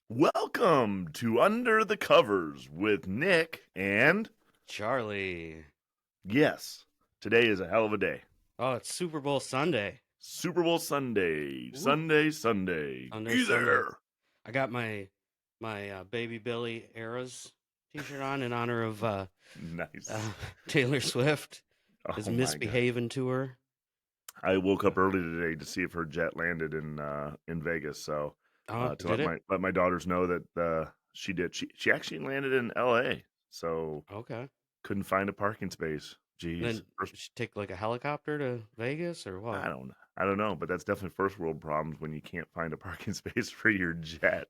Welcome to Under the Covers with Nick and Charlie. yes, today is a hell of a day. Oh, it's Super Bowl Sunday. Super Bowl Sunday, Ooh. Sunday. Sunday, Be Sunday. there. I got my Baby Billy Eras t-shirt on in honor of Nice. Taylor Swift, his Oh my god. Misbehavin' tour. I woke up early today to see if her jet landed in Vegas, so Oh, to did it? let my daughters know that she did. She actually landed in LA, so Okay. couldn't find a parking space. Jeez. Then you should take like a helicopter to Vegas or what? I don't know, but that's definitely first world problems when you can't find a parking space for your jet.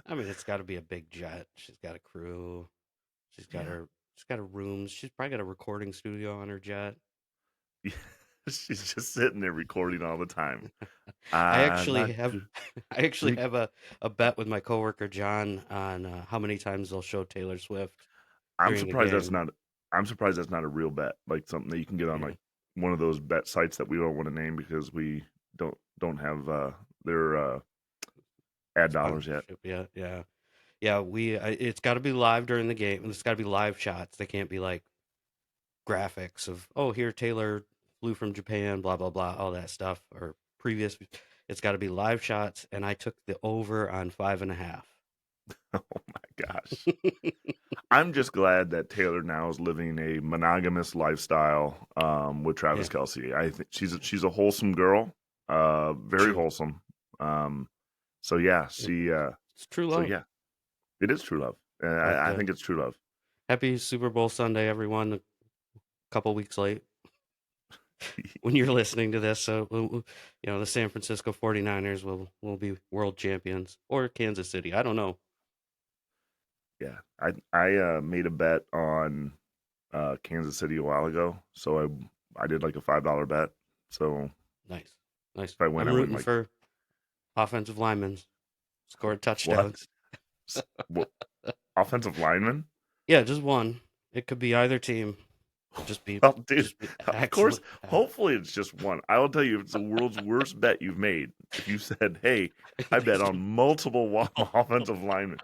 I mean, it's got to be a big jet. She's got a crew. She's got Yeah. her. She's got her rooms. She's probably got a recording studio on her jet. She's just sitting there recording all the time. I I actually like have to I actually re- have a bet with my coworker John on how many times they'll show Taylor Swift I'm during a surprised that's game. not I'm surprised that's not a real bet, like something that you can get on Yeah. like one of those bet sites that we don't want to name because we don't have their ad dollars yet. Sponsorship. Yeah, yeah. Yeah, it's got to be live during the game. It's got to be live shots. They can't be like graphics of, oh, here Taylor flew from Japan, blah blah blah, all that stuff or previous. It's got to be live shots, and I took the over on 5.5. Oh my gosh. I'm just glad that Taylor now is living a monogamous lifestyle with Yeah, Travis Kelsey. I think she's a wholesome girl, very true. wholesome. So yeah, It- she It's true so love. yeah, it is true love. But I think it's true love. happy Super Bowl Sunday, everyone. A couple weeks late when you're listening to this. So, the San Francisco 49ers will be world champions or Kansas City. I don't know. Yeah, I made a bet on Kansas City a while ago, so I did like a $5 bet. So Nice. Nice. if I win, I'm I win rooting like for offensive linemen scored what? touchdowns. What offensive lineman? Yeah, just one. It could be either team. Well, dude, Just be of course, excellent. hopefully it's just one. I will tell you, it's the world's worst bet you've made. If you said, "Hey, I bet on multiple offensive linemen,"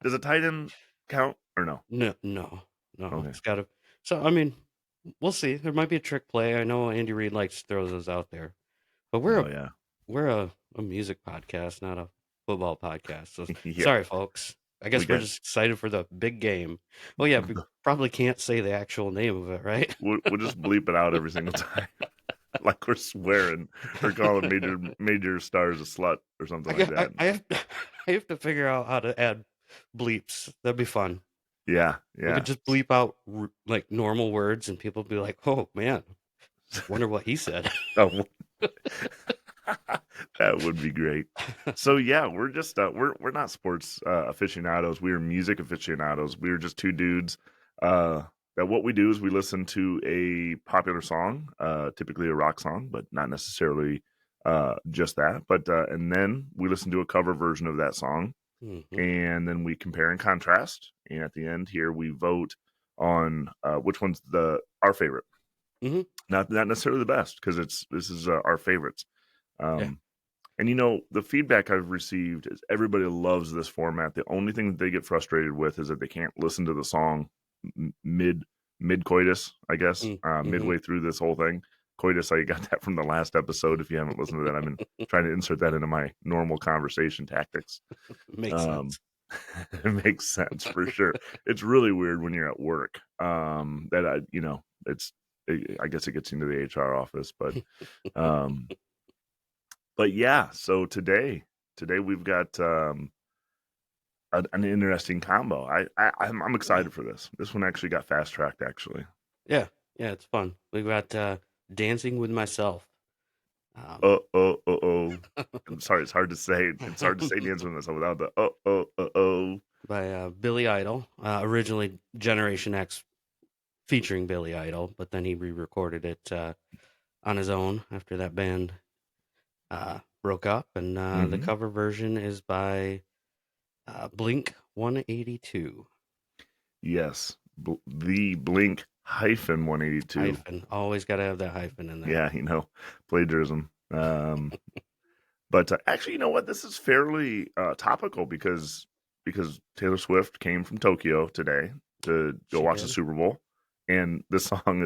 does a tight end count or no? No, no, no. Okay. It's got to. So I mean, we'll see. There might be a trick play. I know Andy Reid likes to throw those out there, but Oh yeah, we're a music podcast, not a football podcast. So yeah. sorry, folks. I We guess we're got. just excited for the big game. Oh yeah, we probably can't say the actual name of it, right? We'll just bleep it out every single time, like we're swearing or calling major stars a slut or something I like got, that. I have to, I have to figure out how to add bleeps. That'd be fun. Yeah, We yeah. could just bleep out like normal words, and people be like, "Oh man, wonder what he said." Oh, that would be great. So yeah, we're just we're not sports aficionados. We're music aficionados. We're just two dudes. Uh, that what we do is we listen to a popular song, typically a rock song, but not necessarily just that. But and then we listen to a cover version of that song, Hmm. and then we compare and contrast. And at the end here, we vote on which one's the our favorite. Hmm. Not necessarily the best because this is our favorites. Yeah. Um, and you know, the feedback I've received is everybody loves this format. The only thing that they get frustrated with is that they can't listen to the song mid coitus, I guess, Mm-hmm. midway through this whole thing. Coitus, I got that from the last episode. If you haven't listened to that, I've been trying to insert that into my normal conversation tactics. Makes Um, sense. it makes sense for sure. It's really weird when you're at work. That I guess it gets into the HR office, um, but yeah, so today we've got an interesting combo. I'm Yeah. excited for this. This one actually got fast tracked. Actually, Yeah. Yeah. It's fun. We got dancing with myself. Um, oh. I'm sorry, it's hard to say. It's hard to say the answer without the oh. by Billy Idol. Originally Generation X featuring Billy Idol, but then he re-recorded it on his own after that band broke up, and the Hmm. cover version is by Blink 182. Yes, the Blink hyphen 182. Hyphen. Always got to have that hyphen in there. Yeah, plagiarism. But actually, you know what? This is fairly topical because Taylor Swift came from Tokyo today to go She watch the did. Super Bowl, and this song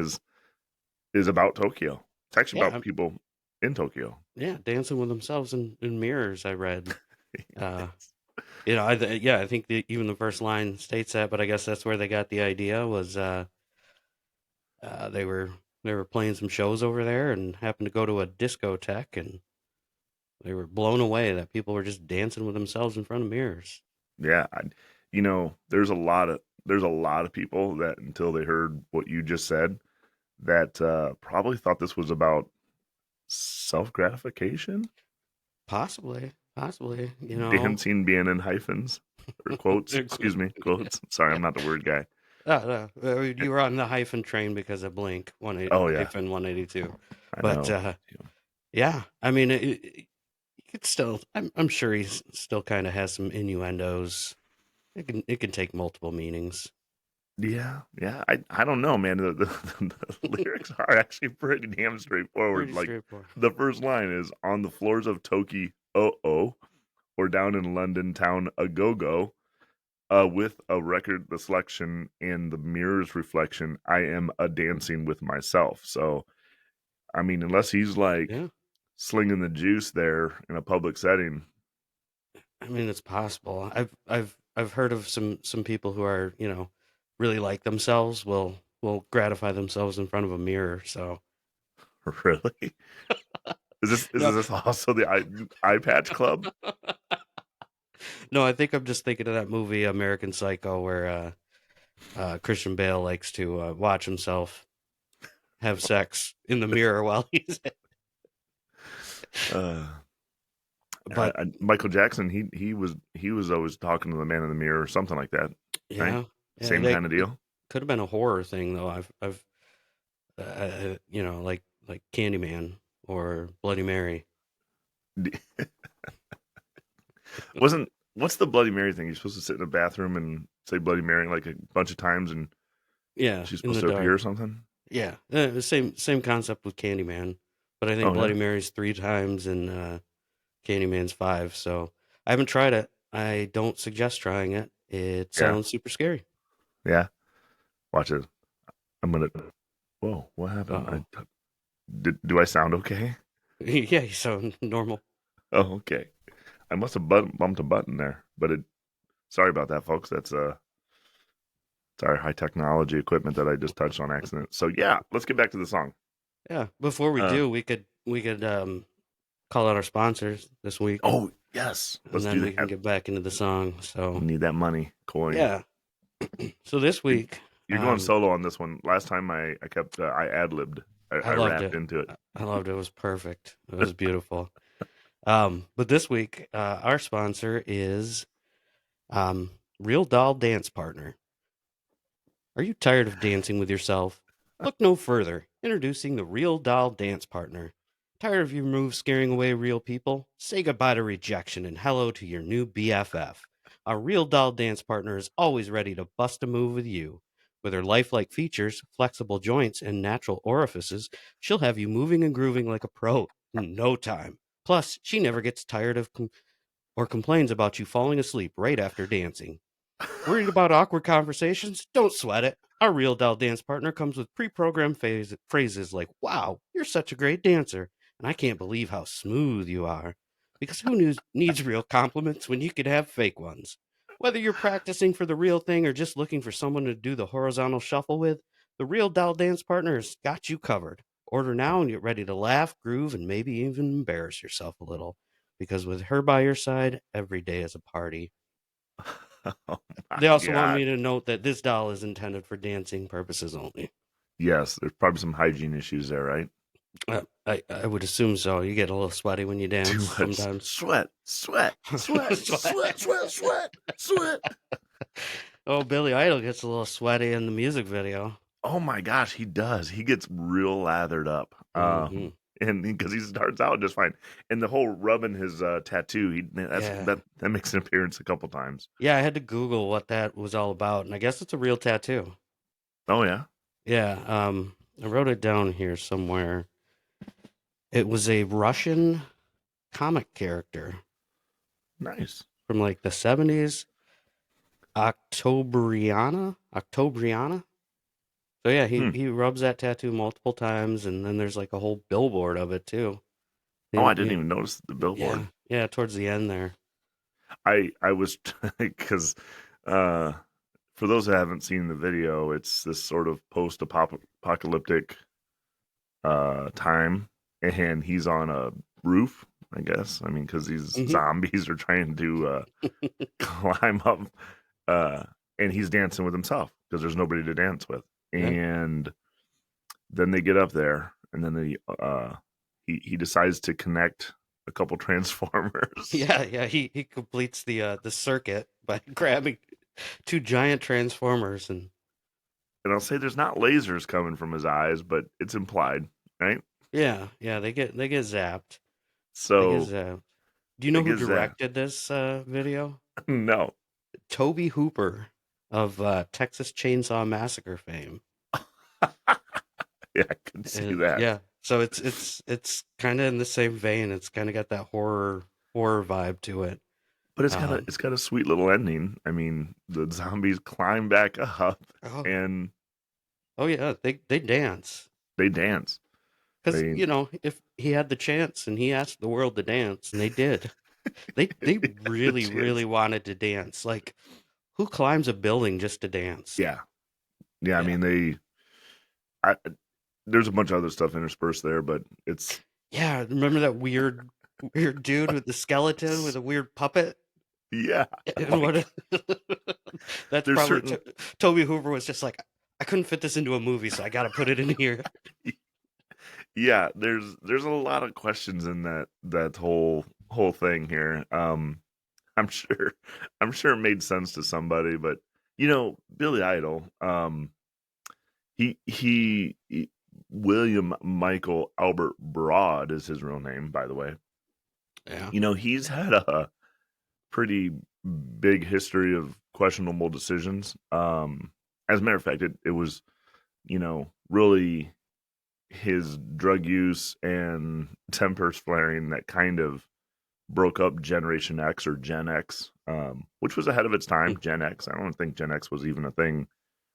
is about Tokyo. It's actually Yeah, about people in Tokyo. yeah, dancing with themselves in mirrors. I read. Uh, Yes. I think even the first line states that, but I guess that's where they got the idea was they were playing some shows over there and happened to go to a discotheque and they were blown away that people were just dancing with themselves in front of mirrors. Yeah, there's a lot of people that until they heard what you just said that probably thought this was about self gratification, Possibly, possibly, dancing being in hyphens or quotes. Excuse me, quotes. Sorry, I'm not the word guy. You were on the hyphen train because of Blink Oh yeah, hyphen 182, I but know. yeah, I mean, you could still. I'm sure he still kind of has some innuendos. It can take multiple meanings. Yeah, yeah. I don't know, man. The lyrics are actually pretty damn straightforward. Pretty Like straightforward. the first line is on the floors of Toki, oh, or down in London town, a go go. With a record, the selection and the mirror's reflection, I am a dancing with myself. So, I mean, unless he's like Yeah, slinging the juice there in a public setting, I mean it's possible. I've heard of some people who are really like themselves will gratify themselves in front of a mirror. So really, is no, this also the eye patch club? no, I think I'm just thinking of that movie American Psycho where Christian Bale likes to watch himself have sex in the mirror while he's. Uh, But Michael Jackson, he was always talking to the man in the mirror or something like that, right? yeah, yeah, Same kind of it deal. could have been a horror thing though. I've like Candyman or Bloody Mary. Wasn't what's the Bloody Mary thing? You're supposed to sit in a bathroom and say Bloody Mary like a bunch of times, and Yeah, she's in supposed the to appear dark. or something. Yeah, same concept with Candyman, but I think Oh Bloody yeah, Mary's 3 times and Candyman's 5. So I haven't tried it. I don't suggest trying it. It yeah, sounds super scary. yeah. Watch it. I'm gonna. Whoa, what Uh happened? oh. Do I sound okay? Yeah, you sound normal. Oh, okay. I must have bumped a button there, but it. Sorry about that, folks. It's our high technology equipment that I just touched on accident. So yeah, let's get back to the song. Yeah. Before we Uh, do, we could call out our sponsors this week, oh yes, and let's do then we can that. get back into the song. We So need that money coin. yeah. So this week, You're going solo on this one. Last time I kept I ad libbed. I I loved rapped it. into it. I loved it. It was perfect. It was beautiful. But this week, our sponsor is um, Real Doll Dance Partner. Are you tired of dancing with yourself? Look no further. Introducing the Real Doll Dance Partner. Tired of your moves scaring away real people? Say goodbye to rejection and hello to your new BFF. Our Real Doll Dance Partner is always ready to bust a move with you. With her lifelike features, flexible joints, and natural orifices, she'll have you moving and grooving like a pro in no time. Plus, she never gets tired of or complains about you falling asleep right after dancing. Worried about awkward conversations? Don't sweat it. Our Real Doll Dance Partner comes with pre programmed phrases like, "Wow, you're such a great dancer," and "I can't believe how smooth you are." Because needs real compliments when you could have fake ones? Whether you're practicing for the real thing or just looking for someone to do the horizontal shuffle with, the Real Doll Dance Partner has got you covered. Order now and get ready to laugh, groove, and maybe even embarrass yourself a little. Because with her by your side, every day is a party. Oh my They also want god. me to note that this doll is intended for dancing purposes only. Yes, there's probably some hygiene issues there, right? I would assume so. You get a little sweaty when you dance Too much sometimes. sweat, sweat, sweat, sweat, sweat, sweat, sweat. Oh, Billy Idol gets a little sweaty in the music video. Oh my gosh, he does. He gets real lathered up. Hmm. And because he starts out just fine, and the whole rubbing his tattoo, Yeah. that makes an appearance a couple times. Yeah, I had to Google what that was all about, and I guess it's a real tattoo. Oh yeah, Yeah, I wrote it down here somewhere. It was a Russian comic character Nice. from like the 70s, Octobriana. So yeah, he Hmm. he rubs that tattoo multiple times, and then there's like a whole billboard of it too. Oh, Yeah, I didn't even notice the billboard. yeah, yeah. Towards the end there. I was because uh for those that haven't seen the video, it's this sort of post-apocalyptic time, and he's on a roof, I guess. I mean, because these Hmm. zombies are trying to climb up, uh, and he's dancing with himself because there's nobody to dance with. Yeah, And then they get up there, and then he decides to connect a couple transformers. yeah, yeah. He completes the circuit by grabbing two giant transformers, and And I'll say there's not lasers coming from his eyes, but it's implied, right? yeah, yeah. They get zapped. They get So zapped. Do you they know who get that. directed this video? No. Toby Hooper of Texas Chainsaw Massacre fame. Yeah, I can see that. Yeah, so it's kind of in the same vein. It's kind of got that horror vibe to it. But Um, it's got a sweet little ending. I mean, the zombies climb back up oh, and oh yeah, they dance they dance. because They if he had the chance and he asked the world to dance, and they did. They the really chance. really wanted to dance. Like who climbs a building just to dance? Yeah. Yeah, I Yeah, mean I there's a bunch of other stuff interspersed there, but it's yeah. Remember that weird dude with the skeleton with a weird puppet? yeah, And like that's there's probably certain Toby Hooper was just like, I couldn't fit this into a movie, so I got to put it in here. yeah, there's a lot of questions in that whole thing here. I'm sure I'm sure it made sense to somebody, but Billy Idol, he William Michael Albert Broad is his real name, by the way. Yeah. He's had a pretty big history of questionable decisions. As a matter of fact, it was, really his drug use and tempers flaring that kind of broke up Generation X or Gen X, which was ahead of its time. Gen X. I don't think Gen X was even a thing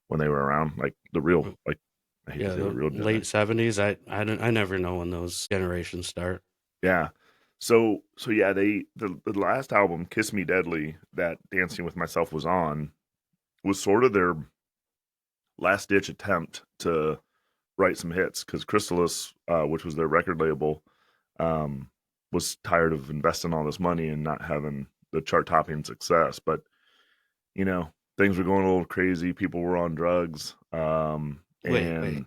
when they were around. Like the real, like I hate to Yeah, say the the real Gen late X. 70s. I never know when those generations start. Yeah. So yeah, the last album, Kiss Me Deadly, that Dancing with Myself was on, was sort of their last ditch attempt to write some hits because Chrysalis, which was their record label, um, was tired of investing all this money and not having the chart topping success. But you know, things were going a little crazy. People were on drugs. Wait. And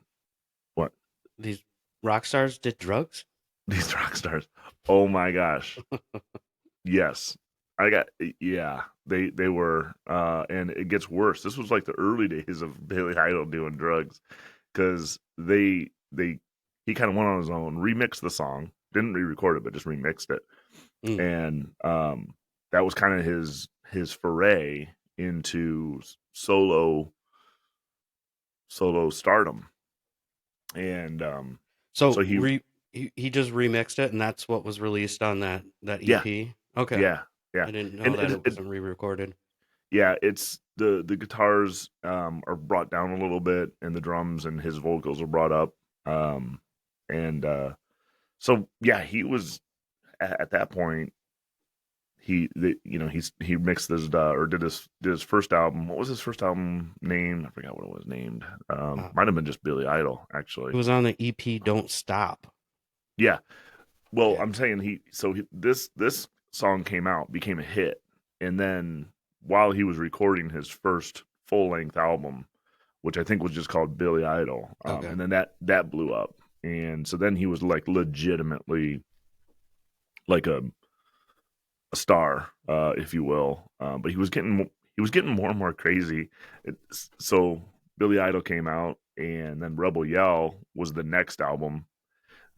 what These rock stars did drugs? these rock stars? Oh my gosh, yes. I got yeah. They were, and it gets worse. This was like the early days of Billy Idol doing drugs because they he kind of went on his own, remixed the song, didn't re-record it, but just remixed it, Mm. and that was kind of his foray into solo stardom, and so So he just remixed it, and that's what was released on that yeah, EP. Okay, yeah, yeah, I didn't know and that it wasn't re-recorded. yeah, it's the guitars are brought down a little bit, and the drums and his vocals are brought up, and so yeah, he was at that point. He mixed his or did his first album. What was his first album named? I forgot what it was named. Uh, Might have been just Billy Idol, it actually. was on the EP "Don't Stop." Yeah. Well, Yeah. I'm saying this song came out, became a hit, and then while he was recording his first full length album, which I think was just called Billy Idol, Okay. and then that blew up, and so then he was like legitimately like a star, if you will. But he was getting more and more crazy. So Billy Idol came out, and then Rebel Yell was the next album.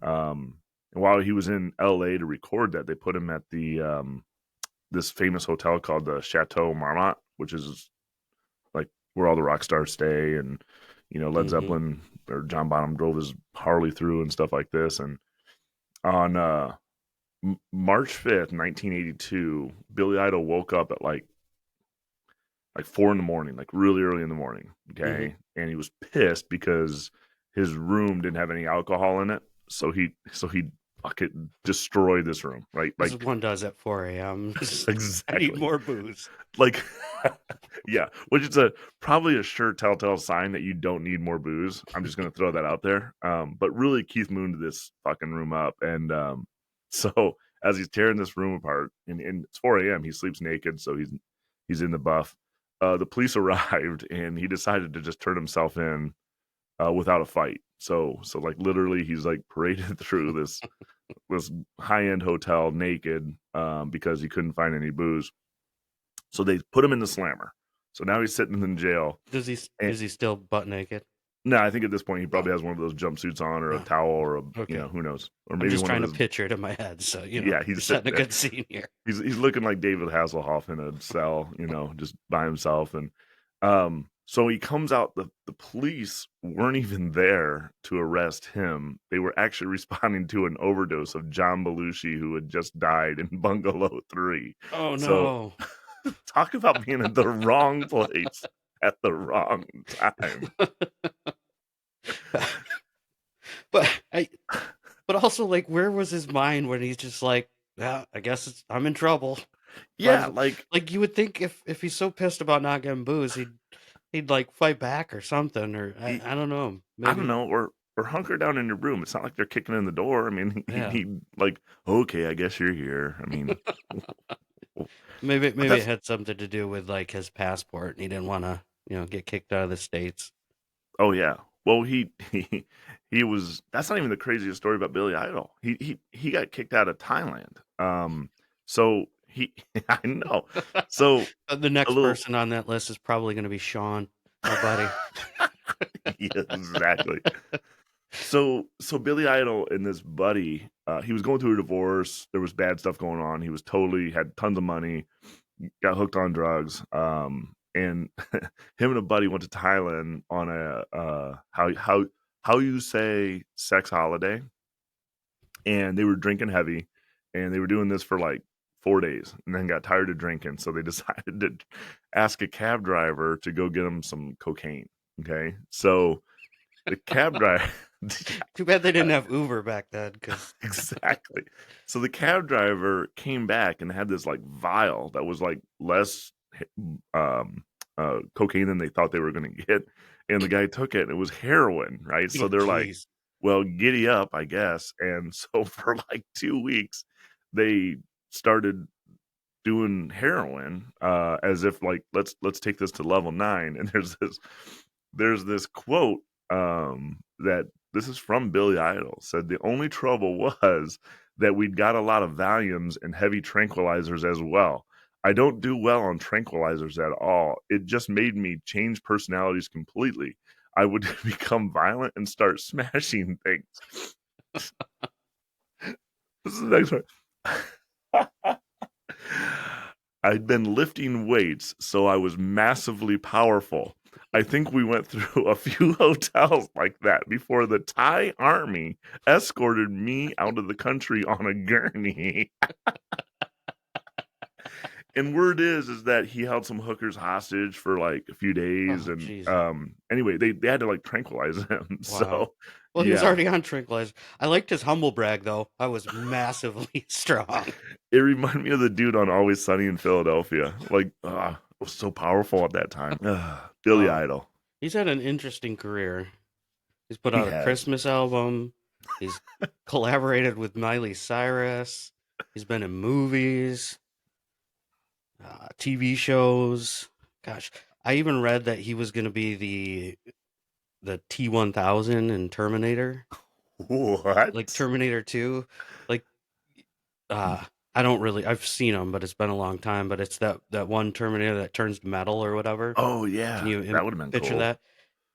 And while he was in L.A. to record that, they put him at the this famous hotel called the Chateau Marmont, which is like where all the rock stars stay, and Led Hmm. Zeppelin or John Bonham drove his Harley through and stuff like this. And on March 5th, 1982, Billy Idol woke up at like 4 in the morning, like really early in the morning. Hmm. Okay, and he was pissed because his room didn't have any alcohol in it, so he fucking destroyed this room, right? As Like one does at 4 a.m. I need exactly, more booze. like yeah, which is a probably a sure telltale sign that you don't need more booze. I'm just gonna throw that out there. But really, Keith mooned this fucking room up, and so as he's tearing this room apart, and it's 4 a.m., he sleeps naked, so he's in the buff. The police arrived, and he decided to just turn himself in without a fight. So like literally, he's like paraded through this high end hotel naked because he couldn't find any booze. So they put him in the slammer. So now he's sitting in jail. Does he? And Is he still butt naked? no, I think at this point he Oh, probably has one of those jumpsuits on, or a oh, towel, or okay. who knows, or I'm maybe just one of trying to his. picture it in my head. So Yeah, you're he's setting sitting a there. good scene here. He's looking like David Hasselhoff in a cell, just by himself. And so he comes out. The police weren't even there to arrest him. They were actually responding to an overdose of John Belushi, who had just died in Bungalow 3. Oh So no. talk about being in the wrong place at the wrong time. but I but also like where was his mind when he's just like, yeah, I guess I'm in trouble. Might Yeah, as well. like Like you would think if he's so pissed about not getting booze, he'd like fight back or something, or he, I don't know. I don't Maybe know, or hunker down in your room. It's not like they're kicking in the door. I mean, yeah. he like, okay, I guess you're here. I mean, but Maybe it that's had something to do with like his passport and he didn't want to, get kicked out of the states. oh yeah. Well, he was. That's not even the craziest story about Billy Idol. He got kicked out of Thailand. So he, I know. So The a next little, person on that list is probably going to be Sean, my buddy. yeah, exactly. So Billy Idol and this buddy, he was going through a divorce. There was bad stuff going on. He was totally had tons of money, got hooked on drugs. And him and a buddy went to Thailand on a how you say sex holiday, and they were drinking heavy, and they were doing this for like 4 days, and then got tired of drinking, so they decided to ask a cab driver to go get them some cocaine. Okay, so the cab driver. Too bad they didn't have Uber back then, because Exactly. So the cab driver came back and had this like vial that was like less um cocaine than they thought they were going to get, and the guy took it and it was heroin, right? So they're like, jeez. well, giddy up, I guess. And so for like 2 weeks they started doing heroin as if like let's take this to level 9. And there's this quote that this is from Billy Idol, said the only trouble was that we'd got a lot of Valiums and heavy tranquilizers as well. I don't do well on tranquilizers at all. It just made me change personalities completely. I would become violent and start smashing things. This is the next one. I'd been lifting weights, so I was massively powerful. I think we went through a few hotels like that before the Thai army escorted me out of the country on a gurney. And word is that he held some hookers hostage for like a few days, Oh, and jeez. anyway, they had to like tranquilize him. Wow. So Well, he was yeah, already on tranquilizer. I liked his humble brag though. I was massively strong. it reminded me of the dude on Always Sunny in Philadelphia. Like, it was so powerful at that time. Billy Uh, Idol. he's had an interesting career. He's put He out a has. Christmas album. He's collaborated with Miley Cyrus. He's been in movies, TV shows. Gosh, I even read that he was going to be the T-1000 in Terminator, like What? Terminator 2. Like, uh, I don't really. I've seen him, but it's been a long time. But it's that one Terminator that turns metal or whatever. Oh Can yeah, you that would have been picture cool. that?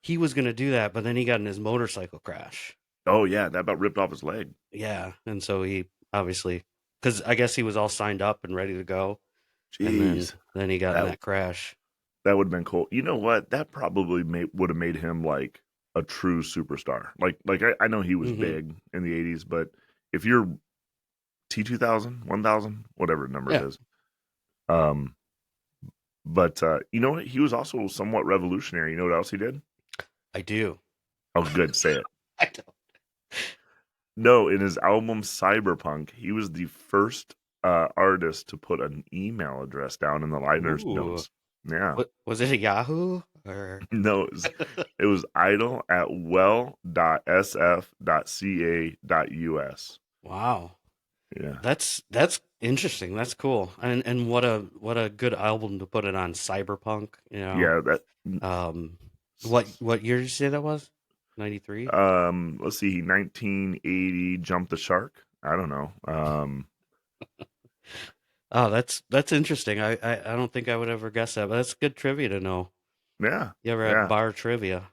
He was going to do that, but then he got in his motorcycle crash. Oh yeah, that about ripped off his leg. Yeah, and so he obviously, because I guess he was all signed up and ready to go, and then Jeez, then he got in that that crash. that would have been cool. You know what? That probably would have made him like a true superstar. Like I know he was Hmm. big in the '80s, but if you're T2000, 1000, whatever number it Yeah, is. Um, but you know what? He was also somewhat revolutionary. You know what else he did? I do. Oh, good, say it. I don't. No, in his album Cyberpunk, he was the first artist to put an email address down in the liner's Ooh. notes. Yeah. What was it? A Yahoo or? No, it was idle at well.sf.ca.us. Wow. Yeah. That's interesting. That's cool. And what a good album to put it on. Cyberpunk, you know. Yeah, that Um, what year did you say that was? 93? let's see, 1980 Jump the Shark. I don't know. Oh, that's interesting. I don't think I would ever guess that, but that's good trivia to know. Yeah. You ever have Yeah. bar trivia?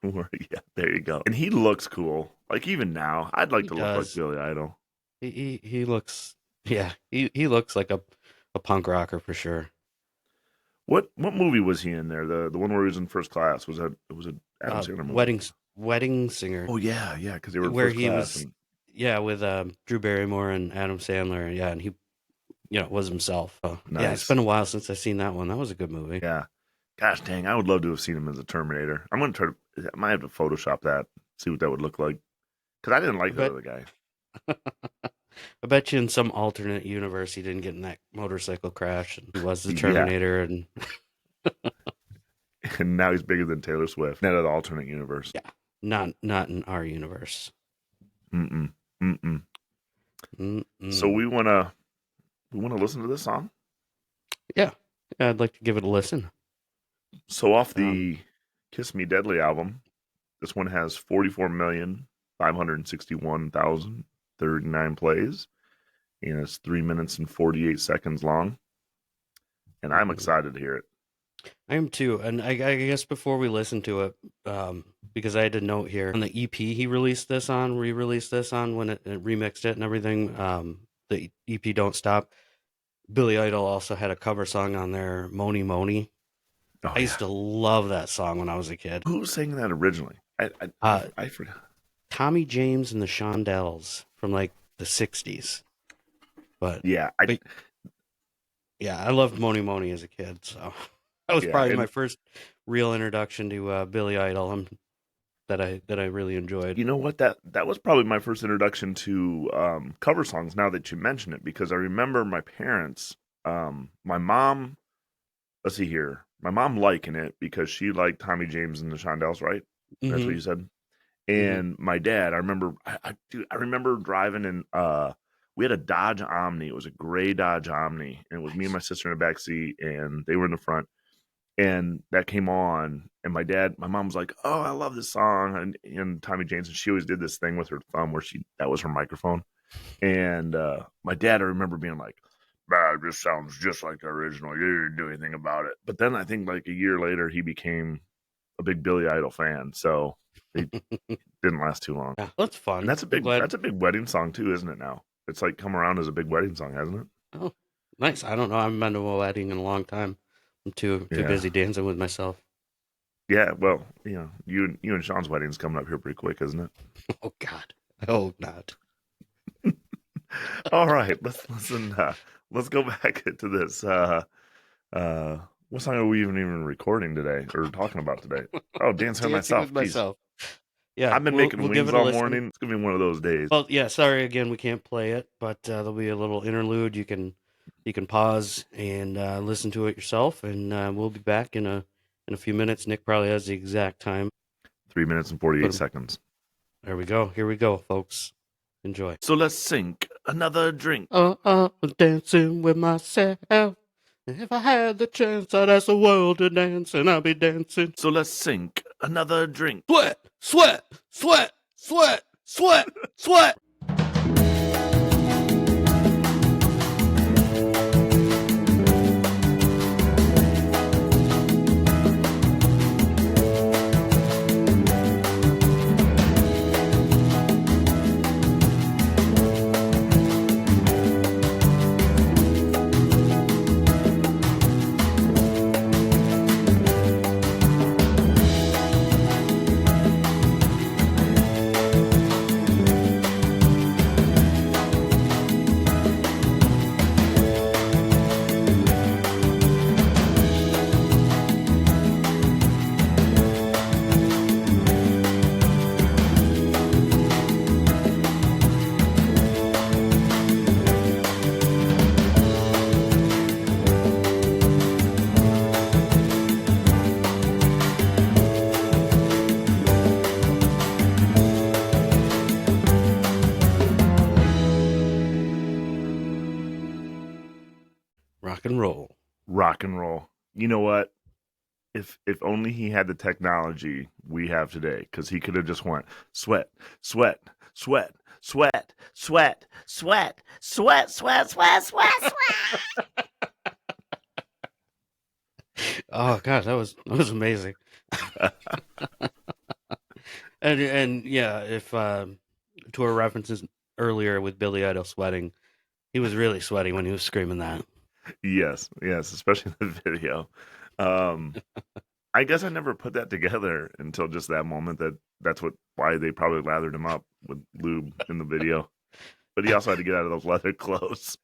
Yeah, there you go. And he looks cool. Like even now, I'd like He to look like does. Billy Idol. He looks, yeah, he looks like a punk rocker for sure. What movie was he in there? The one where he was in First Class. Was it Adam Sandler movie? Wedding Singer, Oh yeah, because they were in where First he Class was, and yeah, with Drew Barrymore and Adam Sandler, yeah, and he, was himself. Yeah, it's nice. been a while since I've seen that one. That was a good movie. Yeah. Gosh dang, I would love to have seen him as a Terminator. I'm gonna try to. I might have to Photoshop that, see what that would look like. Because I didn't I like that bet, other guy. I bet you in some alternate universe he didn't get in that motorcycle crash and he was the Yeah, Terminator, and and now he's bigger than Taylor Swift. Not an alternate universe. yeah, not in our universe. Mm-mm. Mm-mm. So Mm-mm. we wanna listen to this song. Yeah, I'd like to give it a listen. So off Um, the Kiss Me Deadly album, this one has 44,561,039 plays, and it's 3 minutes and 48 seconds long. And I'm mhm. excited to hear it. I am too, and I guess before we listen to it, because I had a note here on the EP he released this on, re-released this on when it remixed it and everything. The EP Don't Stop. Billy Idol also had a cover song on there, Moni Moni. Oh I used yeah, to love that song when I was a kid. who sang that originally? Uh, I forgot. Tommy James and the Shondells from like the '60s. But Yeah, but yeah, I loved Moni Moni as a kid, so that was yeah, probably my and first real introduction to Billy Idol, that I really enjoyed. you know what? That was probably my first introduction to cover songs. Now that you mention it, because I remember my parents, my mom. Let's see here. My mom liking it because she liked Tommy James and the Shondells, right? That's what Hmm. you said. Hmm. And my dad, I remember, dude, I remember driving in. We had a Dodge Omni. It was a gray Dodge Omni, and it was me and Nice. my sister in the back seat, and they were in the front. And that came on, and my mom was like, "Oh, I love this song," and Tommy James, and she always did this thing with her thumb where that was her microphone. And my dad, I remember being like, this sounds just like the original. You didn't do anything about it." But then I think like a year later, he became a big Billy Idol fan. So it didn't last too long. Yeah, that's And fun. I'm glad. that's a big wedding song too, isn't it now? It's like come around as a big wedding song, hasn't Oh, nice. I don't know. I haven't been to a wedding in a long time. I'm too it? Yeah. busy dancing with myself. Yeah. Well, you and Sean's wedding's coming up here pretty quick, isn't it? Oh God, I hope not. All right. Let's listen. Let's go back to this. What song are we even recording today or talking about today? Oh, dancing with Dancing myself. with Jeez. myself. Yeah, I've been we'll making give wings it a all listen. morning. It's gonna be one of those days. Well, yeah. Sorry again, we can't play it, but there'll be a little interlude. You can pause and listen to it yourself, and we'll be back in a few minutes. Nick probably has the exact time. 3 minutes and 48 seconds. There we go. Here we go, folks. Enjoy. So let's sink another drink. I'm dancing with myself. If I had the chance, I'd ask the world to dance, and I'll be dancing. So let's sink another drink. Sweat, sweat, sweat, sweat, sweat, sweat. Rock and roll. Rock and roll. You know what? If only he had the technology we have today, because he could have just went sweat, sweat, sweat, sweat, sweat, sweat, sweat, sweat, sweat, sweat, sweat. Oh gosh, that was amazing. And yeah, if to our references earlier with Billy Idol sweating, he was really sweaty when he was screaming that. Yes, yes, especially in the video. Um, I guess I never put that together until just that moment that that's why they probably lathered him up with lube in the video. But he also had to get out of those leather clothes.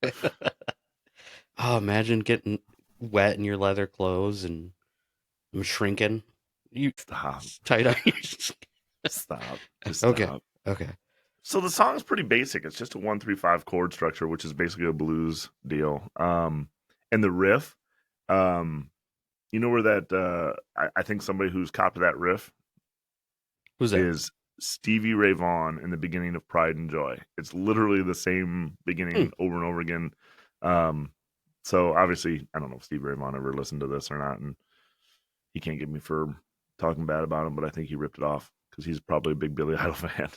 Oh, imagine getting wet in your leather clothes and I'm shrinking. You Stop, tight on your stop, just Okay. stop. Okay. So the song's pretty basic. It's just a 1-3-5 chord structure, which is basically a blues deal. And the riff, um, you know where that I think somebody who's copied that riff Who's that? is Stevie Ray Vaughan in the beginning of Pride and Joy. It's literally the same Hmm. beginning over and over again. Um, so obviously, I don't know if Stevie Ray Vaughan ever listened to this or not, and he can't get me for talking bad about him, but I think he ripped it off because he's probably a big Billy Idol fan.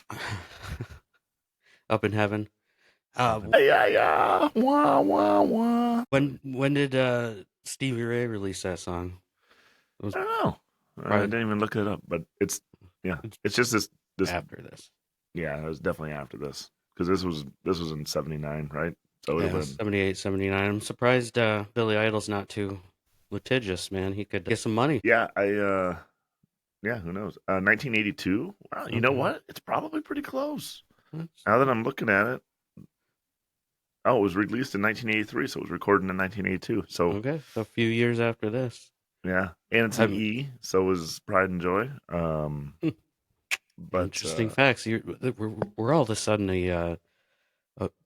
Up in heaven. Yeah, yeah, wah, wah, wah. When did Stevie Ray release that song? It was I don't know. I probably didn't even look it up, but yeah, it's it's just this. after this. Yeah, it was definitely after this because this was in '79, right? So it would Yeah, have been 78, 79. I'm surprised Billy Idol's not too litigious, man. He could get some money. yeah. Yeah, who knows? 1982. Wow, you know Okay. what? It's probably pretty close. That's, Now that I'm looking at it, oh, it was released in 1983, so it was recorded in 1982. So okay. So a few years after this. yeah, and it's an I'm E, so was Pride and Joy. But interesting facts. We're all of a sudden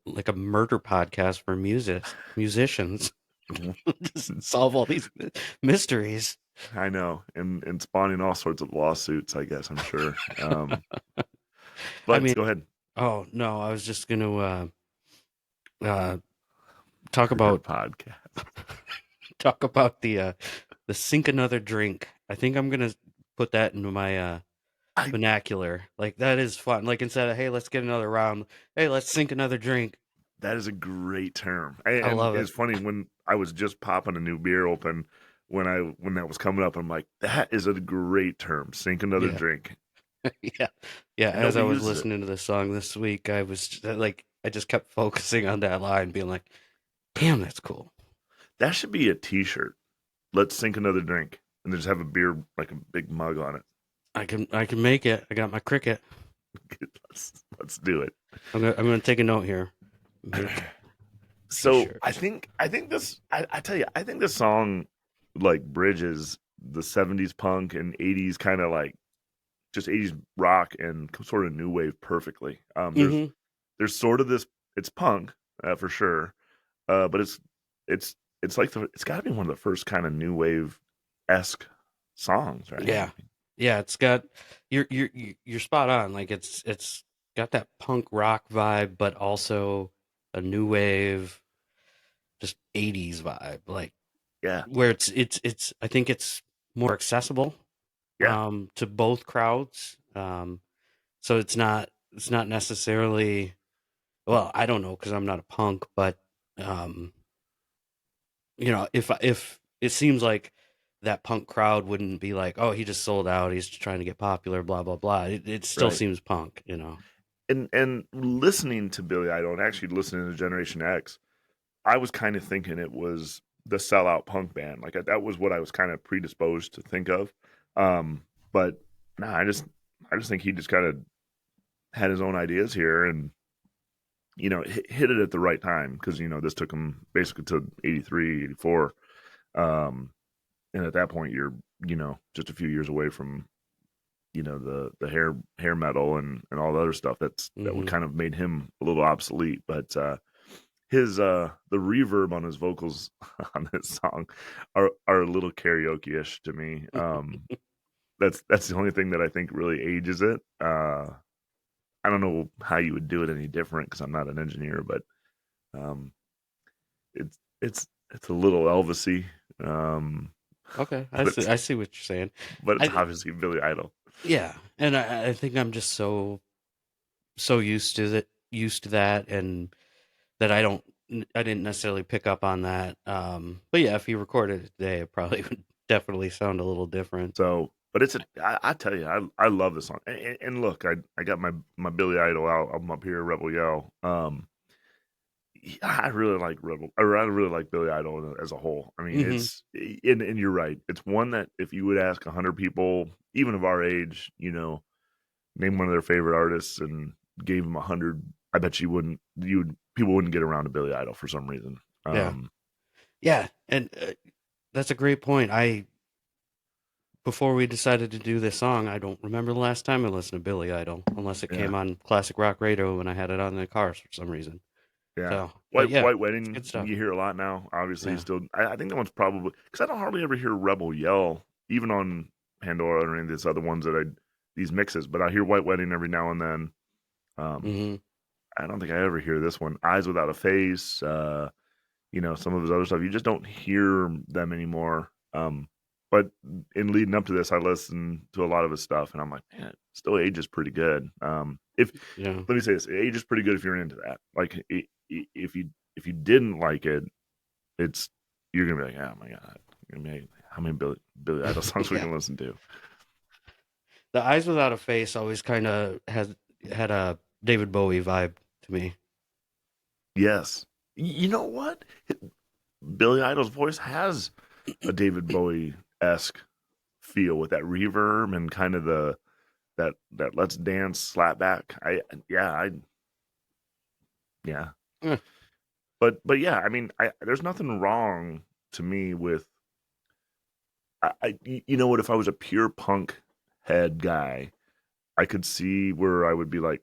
like a murder podcast for musicians. Just solve all these mysteries. I know, and spawning all sorts of lawsuits, I guess, I'm sure. I But mean, go ahead. oh no, I was just gonna uh, talk Murder about podcast. talk about the sink another drink. I think I'm gonna put that into my I vernacular. Like that is fun. Like instead of hey, let's get another round. Hey, let's sink another drink. That is a great term, I and love it. it's funny when I was just popping a new beer open when that was coming up. I'm like, that is a great term. Sink another Yeah. drink, Yeah. Yeah. and As I nobody was uses it. listening to this song this week, I was like, I just kept focusing on that line, being like, damn, that's cool. That should be a T-shirt. Let's sink another drink, and just have a beer like a big mug on it. I can make it. I got my cricket. Let's do it. I'm gonna take a note here. Make So t-shirt. I think this I tell you I think this song like bridges the '70s punk and '80s kind of like just '80s rock and sort of new wave perfectly. Mm-hmm. There's sort of this it's punk for sure, but it's it's like it's got to be one of the first kind of new wave esque songs, right? Yeah. Yeah, it's got you're spot on. Like it's got that punk rock vibe, but also a new wave, just 80s vibe. Like Yeah, where it's I think it's more accessible yeah, to both crowds. So it's not necessarily well, I don't know because I'm not a punk, but um, if it seems like that punk crowd wouldn't be like, oh, he just sold out, he's trying to get popular, blah blah blah. It still right. seems punk. And listening to Billy Idol and actually listening to Generation X, I was kind of thinking it was the sellout punk band. Like that was what I was kind of predisposed to think of. Um, but nah, I just think he just kind of had his own ideas here and hit it at the right time because this took him basically to 83, 84. Um, and at that point you're just a few years away from the hair metal and all the other stuff that would Hmm. kind of made him a little obsolete. But his the reverb on his vocals on this song are a little karaoke-ish to me. That's the only thing that I think really ages it. I don't know how you would do it any different because I'm not an engineer, but um, it's it's a little Elvisy, um, Okay, but it's I see what you're saying. but it's I obviously Billy Idol. Yeah, and I think I'm just so used to that, and that I didn't necessarily pick up on that. But yeah, if he recorded it today, it probably would definitely sound a little different. So, but I tell you, I love this song. And look, I got my Billy Idol out. I'm up here, Rebel Yell. I really like Rebel, or I really like Billy Idol as a whole. I mean, Hmm. it's and you're right. It's one that if you would ask 100 people, even of our age, name one of their favorite artists and gave them 100, I bet people wouldn't get around to Billy Idol for some reason. Yeah, yeah, and that's a great point. I Before we decided to do this song, I don't remember the last time I listened to Billy Idol, unless it Yeah, came on classic rock radio when I had it on in the cars for some reason. yeah. So, but yeah, White it's Wedding, good stuff. you hear a lot now. Obviously, Yeah. still, I think that one's probably because I don't hardly ever hear Rebel Yell, even on Pandora or any of these other ones these mixes. But I hear White Wedding every now and then. Um, Hmm. I don't think I ever hear this one. Eyes Without a Face. Some of his other stuff. You just don't hear them anymore. But in leading up to this, I listened to a lot of his stuff, and I'm like, man, it still ages pretty good. If Yeah. Let me say this, it ages pretty good if you're into that. Like, if you didn't like it, it's you're gonna be like, oh my god, you're gonna be like, how many Billy Idol songs we Yeah. can listen to? The Eyes Without a Face always kind of has had a David Bowie vibe to me. Yes, you know what? Billy Idol's voice has a David Bowie esque feel with that reverb and kind of that let's dance slap back. I yeah. Eh, But yeah, I mean, there's nothing wrong to me with you know what, if I was a pure punk head guy, I could see where I would be like,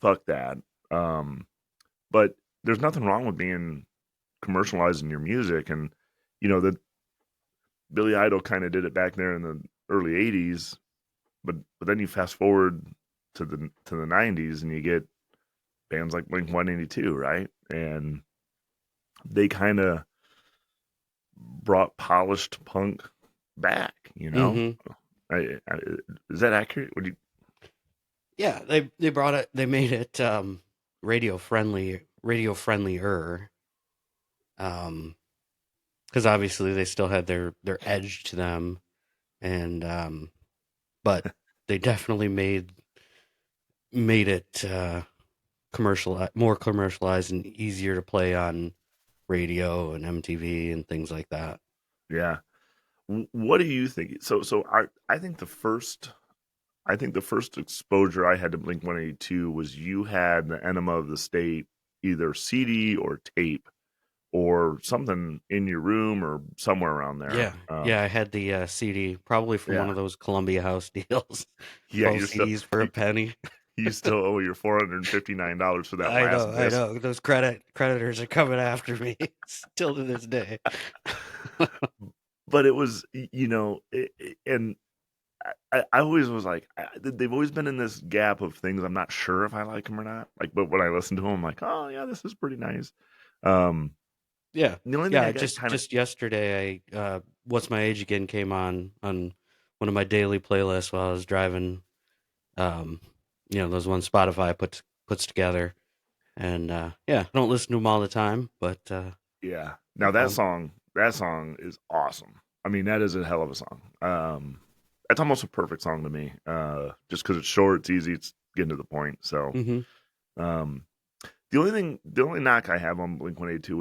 fuck that. Um, but there's nothing wrong with being commercializing your music, and that Billy Idol kind of did it back there in the early '80s, but then you fast forward to the '90s and you get bands like Blink 182, right? And they kind of brought polished punk back. mm-hmm. I, is that accurate? Would you? Yeah, they brought it. They made it radio friendlier. Um, because obviously they still had their edge to them, and but they definitely made it more commercialized and easier to play on radio and MTV and things like that. Yeah. What do you think? So I think the first exposure I had to Blink 182 was you had the Enema of the State, either CD or tape or something in your room or somewhere around there. Yeah, yeah, I had the CD probably from one Yeah, of those Columbia House deals. yeah. 12 CDs for a penny. You still owe your $459 for that last I disc. know. Those creditors are coming after me still to this day. But it was, and I always was like, they've always been in this gap of things. I'm not sure if I like them or not. Like, but when I listen to them, I'm like, oh yeah, this is pretty nice. Um, Yeah, the only thing I yeah. got kind of, Just yesterday, "What's My Age Again" came on one of my daily playlists while I was driving. Um, those ones Spotify puts together, and yeah, I don't listen to them all the time, but yeah. they're Now fun. that song is awesome. I mean, that is a hell of a song. That's almost a perfect song to me. Just because it's short, it's easy, it's getting to the point. So, Hmm. um, the only knock I have on Blink 182,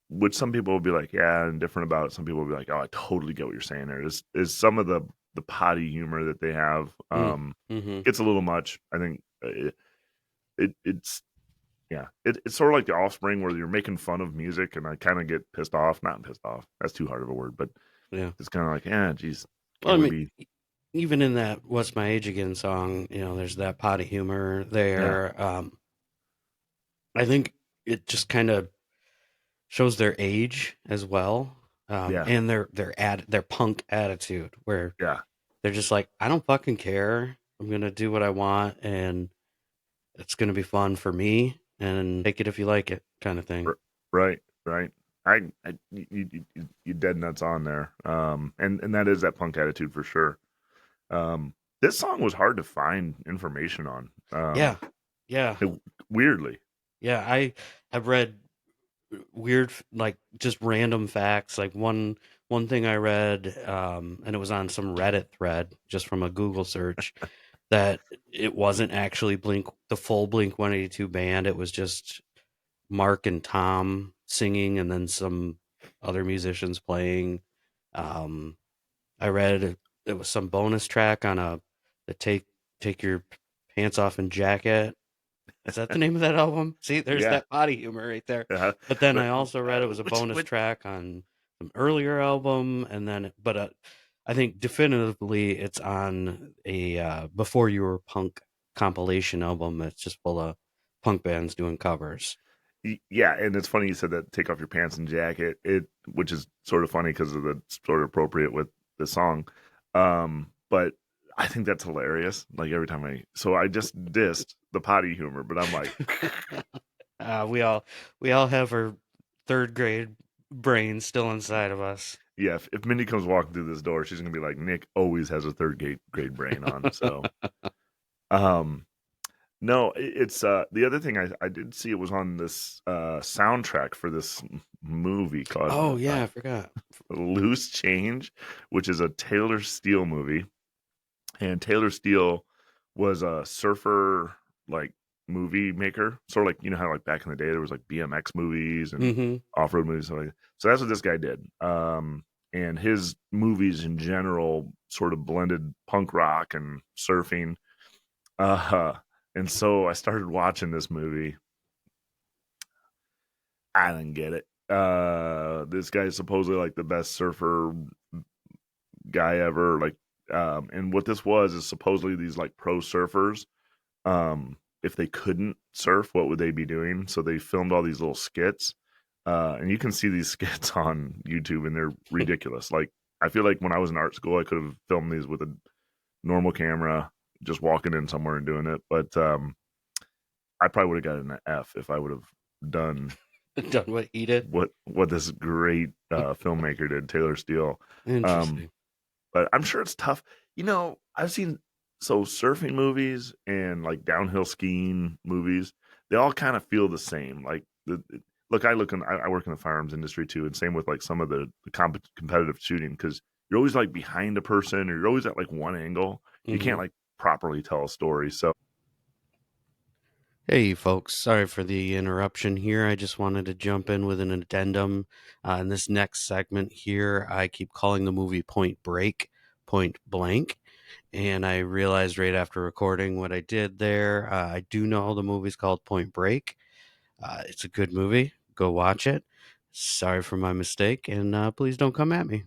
which some people will be like, yeah, and different about it. Some people will be like, oh, I totally get what you're saying there. Is some of the potty humor that they have Mm-hmm. gets a little much. I think it's yeah, it's sort of like the Offspring where you're making fun of music, and I kind of get pissed off. Not pissed off. That's too hard of a word, but Yeah. it's kind of like, yeah, geez, Well, I can't we mean, be? even in that "What's My Age Again" song, there's that potty humor Yeah, there. I think it just kind of shows their age as well, yeah, and their punk attitude, where yeah, they're just like, I don't fucking care. I'm gonna do what I want, and it's gonna be fun for me. And take it if you like it, kind of thing. right, right. You dead nuts on there. And that is that punk attitude for sure. This song was hard to find information on. Yeah, yeah, Weirdly, yeah. I have read weird, like just random facts. Like one thing I read, and it was on some Reddit thread, just from a Google search, that it wasn't actually the full Blink 182 band. It was just Mark and Tom singing, and then some other musicians playing. Um, I read it was some bonus track on the take your pants off and jacket. Is that the name of that album? See, there's yeah. that body humor right there. Uh, But then but I also read it was a bonus which track on some earlier album, and then I think definitively it's on a Before You Were Punk compilation album that's just full of punk bands doing covers. Yeah, and it's funny you said that. Take off your pants and jacket. Which is sort of funny because of the sort of appropriate with the song. But I think that's hilarious. Like every time I just dissed the potty humor, but I'm like, uh, we all we all have our third grade brain still inside of us. yeah. If Mindy comes walking through this door, she's gonna be like, Nick always has a third grade brain on. So, um, no, it's the other thing I did see it was on this soundtrack for this movie called Oh yeah, I forgot. Loose Change, which is a Taylor Steele movie. And Taylor Steele was a surfer like movie maker. Sort of like you know how like back in the day there was like BMX movies and Mm-hmm. off road movies. Like that. So that's what this guy did. And his movies in general sort of blended punk rock and surfing. Uh, and so I started watching this movie. I didn't get it. This guy is supposedly like the best surfer guy ever. Like, and what this was is supposedly these like pro surfers. If they couldn't surf, what would they be doing? So they filmed all these little skits, and you can see these skits on YouTube, and they're ridiculous. Like, I feel like when I was in art school, I could have filmed these with a normal camera, just walking in somewhere and doing it. But I probably would have gotten an F if I would have done Done what he did. what this great filmmaker did, Taylor Steele. Um, Interesting. but I'm sure it's tough. You know, I've seen surfing movies and like downhill skiing movies. They all kind of feel the same. Like look, I work in the firearms industry too, and same with like some of the competitive shooting because you're always like behind a person or you're always at like one angle. You Hmm. can't like properly tell a story. So Hey, folks. Sorry for the interruption here. I just wanted to jump in with an addendum. In this next segment here, I keep calling the movie Point Break, Point Blank. And I realized right after recording what I did there. I do know the movie's called Point Break. It's a good movie. Go watch it. Sorry for my mistake, and please don't come at me.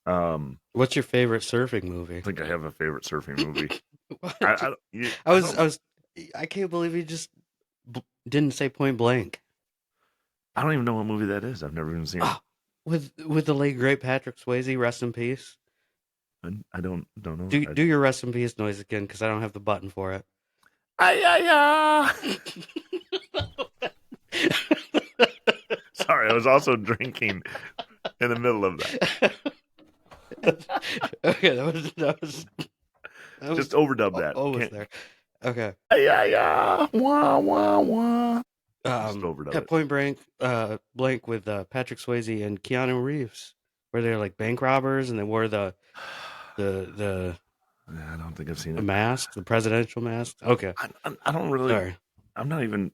um, What's your favorite surfing I movie? think I have a favorite surfing movie. What? I I was, don't I was, I can't believe you just didn't say Point Blank. I don't even know what movie that is. I've never even seen it. Oh, with the late great Patrick Swayze, rest in peace. I don't know. Do your rest in peace noise again because I don't have the button for it. Ay, ay, ay. Sorry, I was also drinking in the middle of that. Okay, that Just was overdub that. almost Can't. there. Okay. Ay, ay, ay. Wah, wah, wah. Just overdub Yeah, it. Point Blank, blank with Patrick Swayze and Keanu Reeves, where they're like bank robbers and they wore the the I don't think I've seen the it. mask, the presidential mask. Okay, I don't really. sorry. I'm not even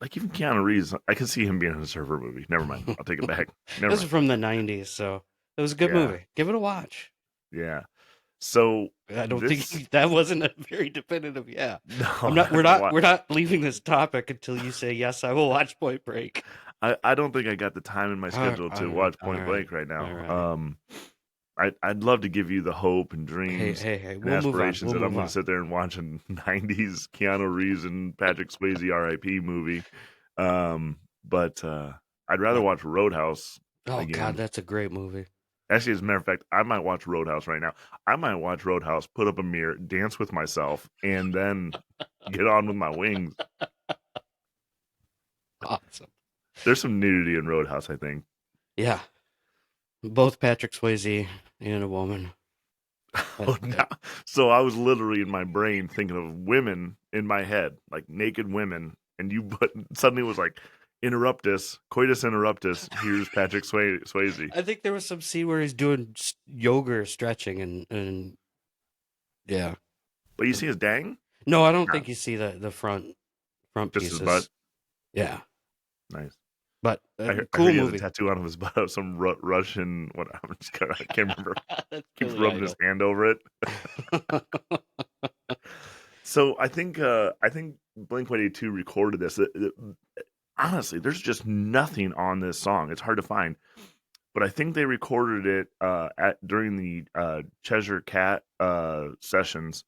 like even Keanu Reeves. I can see him being in a surfer movie. Never mind. I'll take it back. Never This is mind. from the '90s, so it was a good Yeah, movie. Give it a watch. yeah. So I don't this think that wasn't a very definitive. Yeah, no, I'm I not. We're haven't not. watched. We're not leaving this topic until you say yes. I will watch Point Break. I don't think I got the time in my schedule to watch All Point right, Blank right all now. right. I'd love to give you the hope and Hey, dreams hey, hey. and We'll move on. aspirations We'll that I'm move going to on. sit there and watch a '90s Keanu Reeves and Patrick Swayze R.I.P. movie. But I'd rather Uh, watch Roadhouse Oh God, again. that's a great movie. Actually, as a matter of fact, I might watch Roadhouse right now. I might watch Roadhouse, put up a mirror, dance with myself, and then get on with my wings. Awesome. There's some nudity in Roadhouse, I think. Yeah, both Patrick Swayze and a woman. Oh, no. So I was literally in my brain thinking of women in my head, like naked women, and you but suddenly was like, interruptus, coitus interruptus. Here's Patrick Swayze. I think there was some scene where he's doing yoga or stretching, and yeah. But you see his dang? No, I don't No, think you see the front just his butt. pieces. Yeah, Nice. but I cool heard he has a movie. tattoo on his butt of some Russian. What I'm just gonna, I can't remember. That's Keeps Billy rubbing his Idol. hand over it. So I think Blink 182 recorded this. Honestly, there's just nothing on this song. It's hard to find, but I think they recorded it at during the Cheshire Cat sessions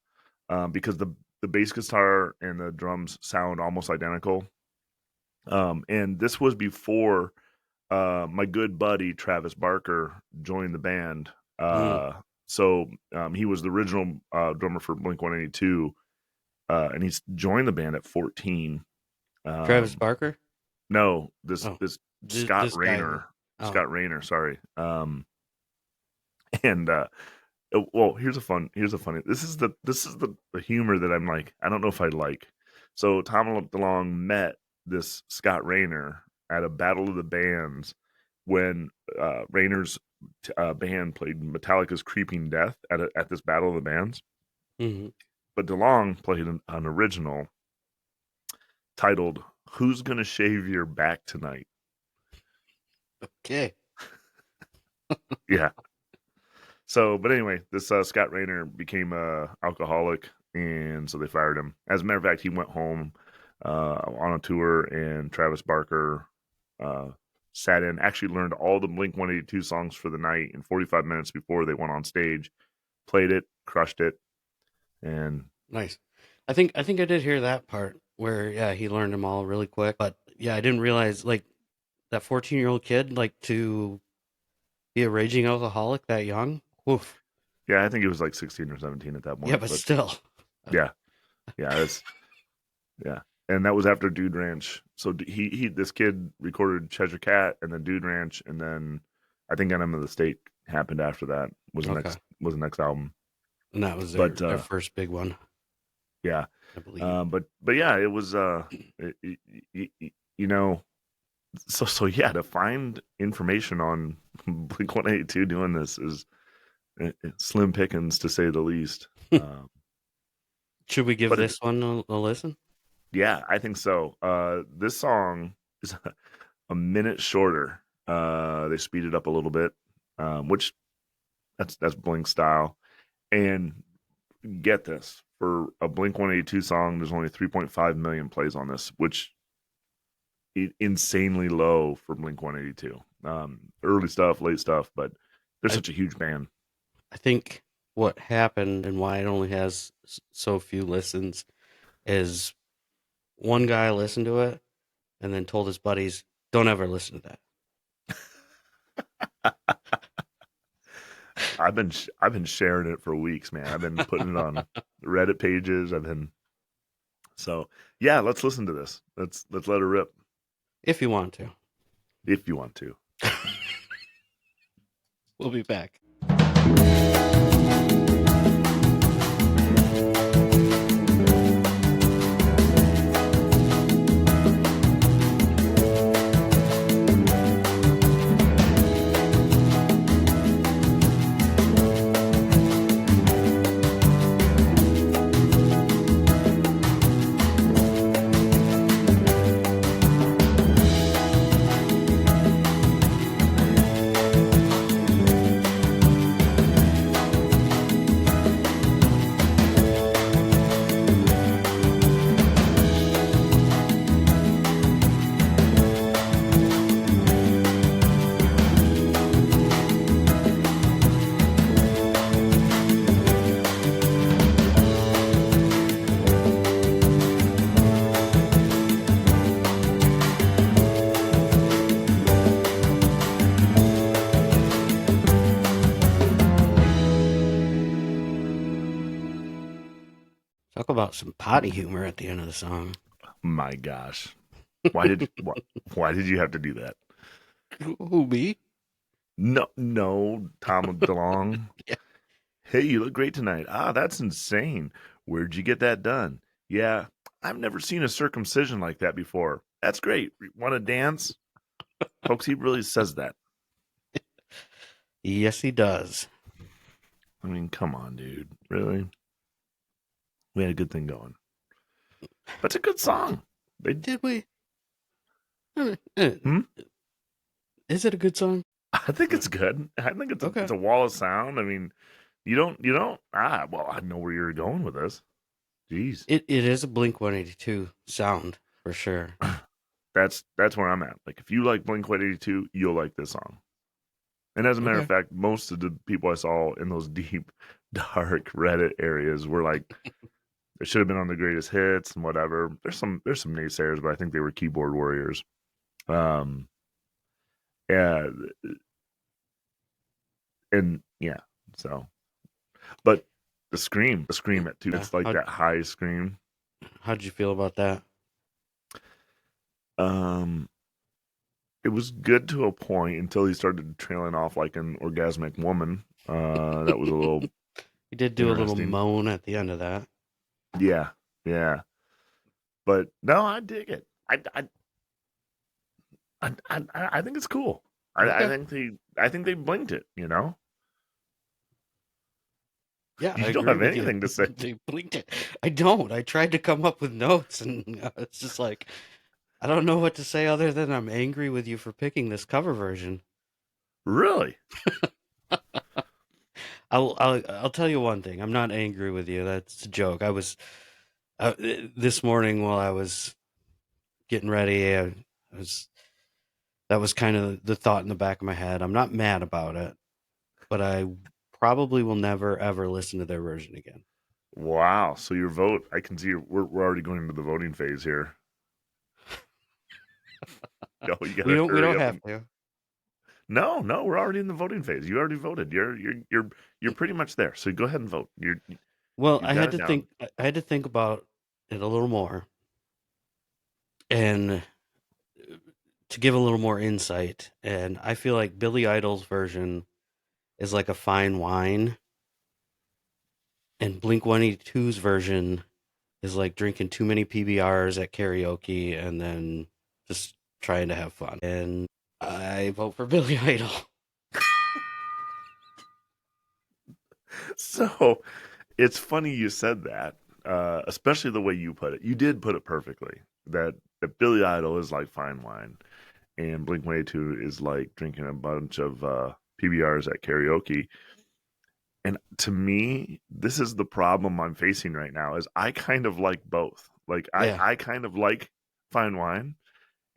because the bass guitar and the drums sound almost identical. And this was before my good buddy Travis Barker joined the band. Mm. He was the original drummer for Blink 182, and he's joined the band at 14. Travis Um, Barker. no, Oh, this this guy. Oh, Scott Rayner, sorry. And well, here's a funny. This is the humor that I'm like, I don't know if I like. So Tom DeLonge met this Scott Rayner at a battle of the bands when Rayner's band played Metallica's "Creeping Death" at this battle of the bands. hmm. But DeLonge played an original titled "Who's Gonna Shave Your Back Tonight." Okay. Yeah. So, but anyway, this Scott Rayner became a alcoholic, and so they fired him. As a matter of fact, he went home on a tour, and Travis Barker uh, sat in, actually learned all the Blink 182 songs for the night in 45 minutes before they went on stage, played it, crushed it, and Nice. I think I did hear that part where yeah he learned them all really quick. But yeah, I didn't realize like that 14-year-old kid like to be a raging alcoholic that young. Woof. yeah, I think he was like 16 or 17 at that Yeah, point. but But still. yeah, yeah, that's yeah. And that was after Dude Ranch. So he this kid recorded Cheshire Cat and then Dude Ranch, and then I think Enema of the State happened after that. Okay. Was the next album. And that was But their first big one, yeah, I believe. but yeah, it was you know, so yeah, to find information on Blink 182 doing this is slim pickings to say the least. Should we give But this one a listen? yeah, I think so. This song is a minute shorter. They speed it up a little bit, which that's Blink style. And get this, for a Blink 182 song, there's only 3.5 million plays on this, which is insanely low for Blink 182. Early stuff, late stuff, but they're I such a huge band. I think what happened and why it only has so few listens is one guy listened to it and then told his buddies, "Don't ever listen to that." I've been sharing it for weeks, man. I've been putting it on Reddit pages. So yeah. Let's listen to this. Let's let her rip If you want to. if you want to. We'll be back. Talk about some potty humor at the end of the song. My gosh. Why did you have to do that? Who, me? No, no, Tom DeLong. Yeah. Hey, you look great tonight. Ah, that's insane. Where'd you get that done? Yeah, I've never seen a circumcision like that before. That's great. Want to dance? Folks, he really says that. Yes, he does. I mean, come on, dude. Really? We had a good thing going. But it's a good song. They, Did we? Uh, hmm? Is it a good song? I think it's good. I think it's Okay. a wall of sound. I mean, well, I know where you're going with this. Jeez. It is a Blink 182 sound for sure. That's where I'm at. Like if you like Blink 182, you'll like this song. And as a matter of Okay. fact, most of the people I saw in those deep, dark Reddit areas were like, it should have been on the greatest hits and whatever. There's some naysayers, but I think they were keyboard warriors. Um, yeah, and yeah, so but the scream it too. Yeah. It's like that high scream. How'd you feel about that? Um, it was good to a point until he started trailing off like an orgasmic woman. That was a little You did do a little interesting. moan at the end of that. Yeah, yeah. But no, I dig it. I think it's cool. I Okay. think they blinked it. You know, Yeah, I you don't agree have with you. anything to say. They blinked it. I don't. I tried to come up with notes, and it's just like I don't know what to say other than I'm angry with you for picking this cover version. Really? I'll tell you one thing. I'm not angry with you. That's a joke. This morning while I was getting ready. I was That was kind of the thought in the back of my head. I'm not mad about it, but I probably will never ever listen to their version again. Wow. So your vote, I can see we're already going into the voting phase here. No, you We gotta don't we hurry don't up have and to. no, no, we're already in the voting phase. You already voted. You're pretty much there. So go ahead and vote. Well, You've got it down. I had to think about it a little more and to give a little more insight. And I feel like Billy Idol's version is like a fine wine, and Blink 182's version is like drinking too many PBRs at karaoke and then just trying to have fun. And I vote for Billy Idol. So it's funny you said that, especially the way you put it. You did put it perfectly. That Billy Idol is like fine wine, and Blink 182 is like drinking a bunch of PBRs at karaoke. And to me, this is the problem I'm facing right now. Is I kind of like both. Like Yeah. I kind of like fine wine,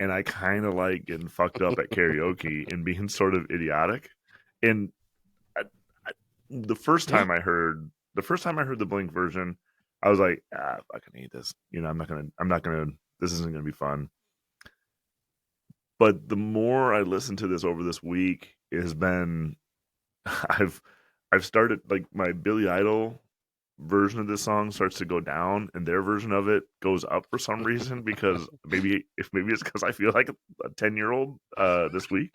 and I kind of like getting fucked up at karaoke and being sort of idiotic. And I, I, the first Yeah. time I heard the Blink version, I was like, ah, I can hate this. You know, I'm not gonna. This isn't gonna be fun. But the more I listen to this over this week, it has been I've I've started like my Billy Idol version of this song starts to go down and their version of it goes up for some reason because maybe it's because I feel like a 10-year-old this week.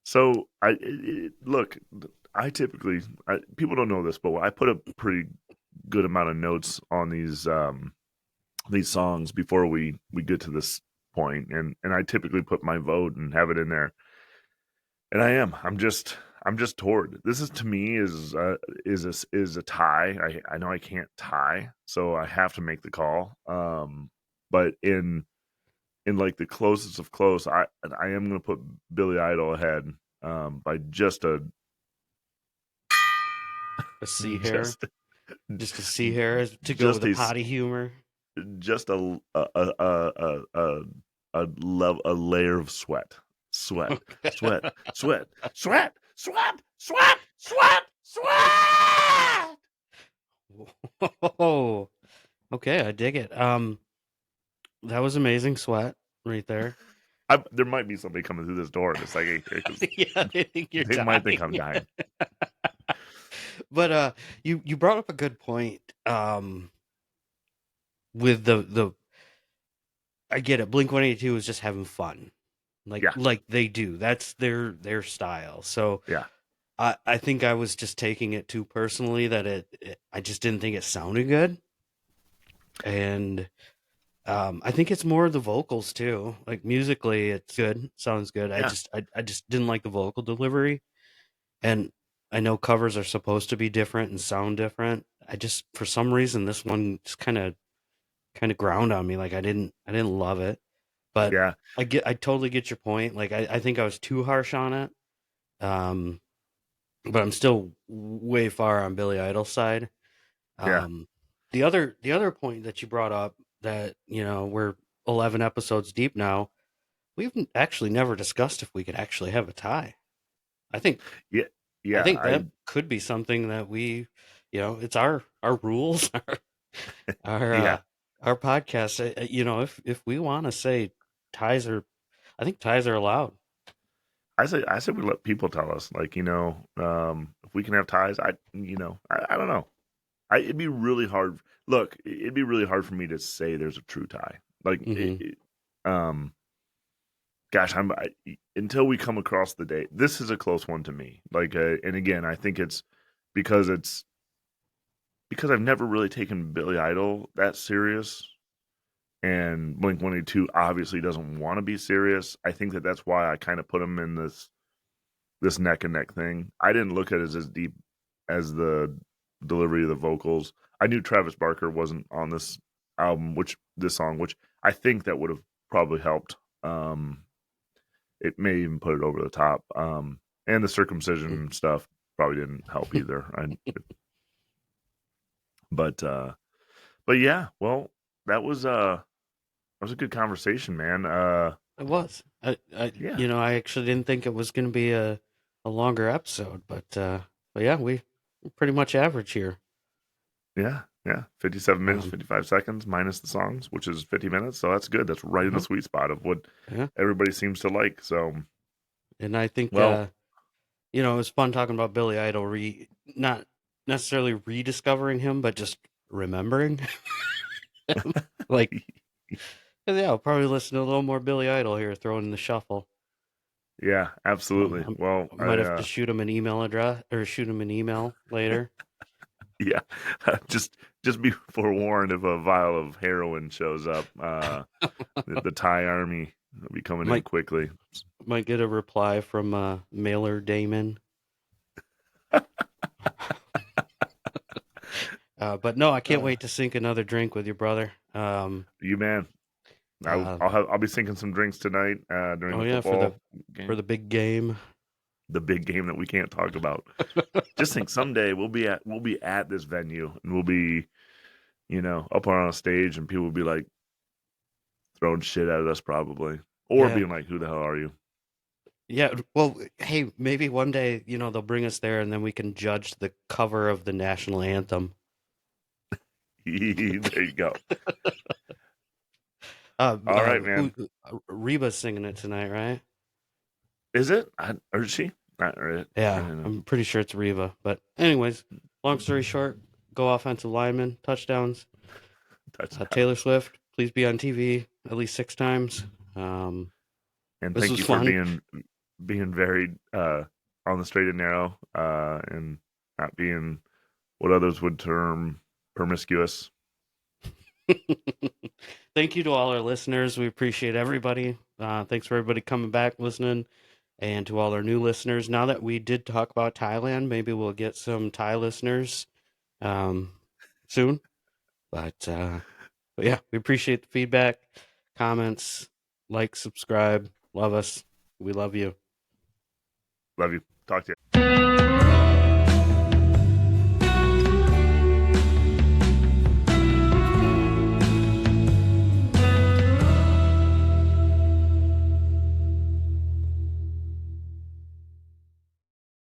So look, I typically people don't know this, but I put a pretty good amount of notes on these songs before we get to this point, and I typically put my vote and have it in there. And I'm just torn. This is to me is a tie. I know I can't tie, so I have to make the call. But in like the closest of close, I am going to put Billy Idol ahead by A sea hair. just Just a sea hair to go with just the a potty humor. just a layer of sweat, sweat, sweat, sweat, sweat, sweat, sweat, sweat, sweat. Oh, okay, I dig it. That was amazing sweat right there. There might be somebody coming through this door in a second here because Yeah, they think you're they might think I'm dying. dying. But you brought up a good point. With the I get it. Blink 182 is just having fun, Yeah, like they do. That's their style. So yeah, I think I was just taking it too personally that I just didn't think it sounded good, and I think it's more the vocals too. Like musically, it's good, sounds good. yeah, I just didn't like the vocal delivery, and I know covers are supposed to be different and sound different. I just for some reason this one just kind of ground on me. Like I didn't love it, but yeah, I totally get your point. Like I think I was too harsh on it. Um, but I'm still way far on Billy Idol's side. yeah. Um, the other point that you brought up that we're 11 episodes deep now. We've actually never discussed if we could actually have a tie. I think Yeah, I yeah, think that could be something that it's our rules, our yeah. our podcast. If we want to say ties are, I think ties are allowed. I say we let people tell us, like, if we can have ties. I don't know. It'd be really hard. Look, it'd be really hard for me to say there's a true tie. Like, Hmm. um, gosh, until we come across the date. This is a close one to me. Like, and again, I think because it's because I've never really taken Billy Idol that serious, and Blink 182 obviously doesn't want to be serious. I think that's why I kind of put them in this neck and neck thing. I didn't look at it as deep as the delivery of the vocals. I knew Travis Barker wasn't on this album, this song, which I think that would have probably helped. It may even put it over the top. And the circumcision stuff probably didn't help either. But but yeah, well, that was a good conversation, man. It was. Yeah, I actually didn't think it was going to be a longer episode, but yeah, we're pretty much average here. yeah, yeah. 57 minutes, Um, 55 seconds minus the songs, which is 50 minutes. So that's good. That's right in the uh sweet spot of what yeah, everybody seems to like. So, and I think well, it was fun talking about Billy Idol, not necessarily rediscovering him, but just remembering him. Like, 'cause, yeah, I'll probably listen to a little more Billy Idol here, throw it in the shuffle. yeah, absolutely. Well, I might have to shoot him an email address or shoot him an email later. yeah, just be forewarned if a vial of heroin shows up. The Thai army will be coming in Might quickly. might get a reply from Mailer Damon. But no, I can't Uh, wait to sink another drink with your brother. you man, Uh, I'll be sinking some drinks tonight during oh the yeah, football for game, the big game. the big game that we can't talk about. Just think someday we'll be at this venue and we'll be up on a stage and people will be like throwing shit at us probably, or Yeah, being like, "Who the hell are you?" yeah. Well, hey, maybe one day they'll bring us there, and then we can judge the cover of the national anthem. There you go. All right, Who man. Reba's singing it tonight, right? Is it? Or is she? I Yeah, don't know. I'm pretty sure it's Reba. But anyways, long story short, go offensive lineman, touchdowns. Taylor Touchdowns. Swift, please be on TV at least 6 times. Um, And this thank was you for fun. being very on the straight and narrow and not being what others would term promiscuous. Thank you to all our listeners. We appreciate everybody. Thanks for everybody coming back, listening, and to all our new listeners. Now that we did talk about Thailand, maybe we'll get some Thai listeners um, soon. But yeah, we appreciate the feedback, comments, like, subscribe, love us. We love you. Love you. Talk to you.